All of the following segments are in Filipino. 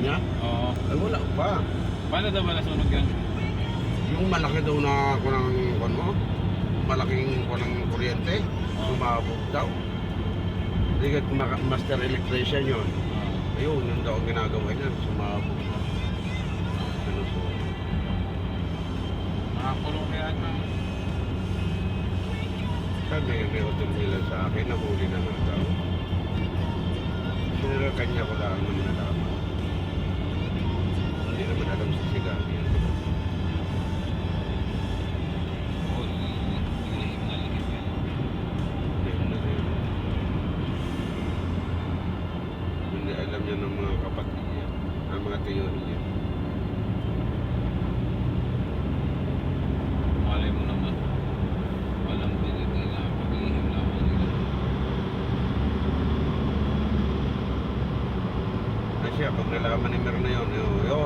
niya? Oo. Ay wala pa. Paano daw ba nasunog yun? Yung malaki daw na kunang mo, malaking kunang kuryente, sumabog daw. Hindi ka master electrician yun. Ayun, yun daw ang ginagawa niya, sumabog daw. Ano so? Nakakulong kaya na. Sabi may hotel nila sa akin, nahuli na nga daw. Sinira kanya ko lang naman nalaman. Hindi naman alam sa Sigali yan. Hindi alam niya ng mga kapatid niya, ng mga teori niya. Malay mo naman. Walang binigay na pag-ihim naman nila. Siya, pag nalaman ni Mer na yun,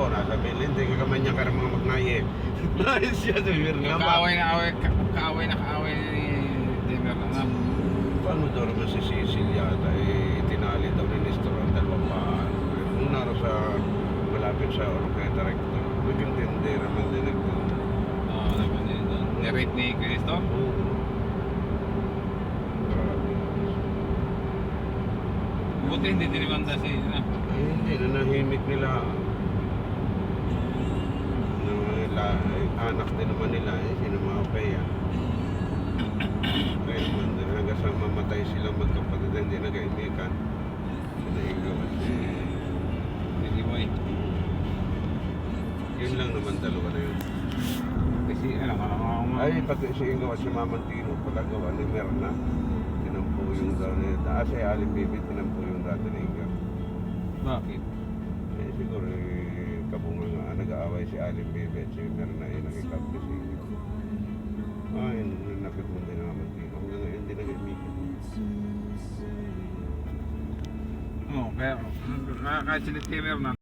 nasa Bilin, hindi ka man niya ka mga magnaye. Ayos siya sa Mer na ba? Kaaway na kaaway ni Demer na nga. Paano daw naman si Cecil yata, tinali daw ni Nestor ang dalawang paan. Kung naro sa malapit sa Oroqueta Recto, naging tindi naman din nagto. Oo, naman din doon. Ni-rate ni Cristo? Oo. Grabe. Buti hindi dinimanda si Hindi, nanahimik nila. Anak din naman nila, sino mga kaya. Kaya naman din, hanggang sa mamatay silang magkapatid, hindi nag-aimikan. Sinahigaw at Hindi mo eh. yun lang naman dalawa na yun. Kasi alam ka naman Ay, pati si Ingaw at si Mamantino pala gawa ni Merna. Tinampo yung daw ni si Aling Bibi, tinampo yung dati ni Ingaw. Bakit? Siguro kabunga nga, nag-aaway si Aling Bibi at si Merna ay nakikapli si Ingaw. Ay, nakit mo din ang Mamantino. Hanggang ngayon, hindi nag-imikin. Oo, pero kahit si Demer na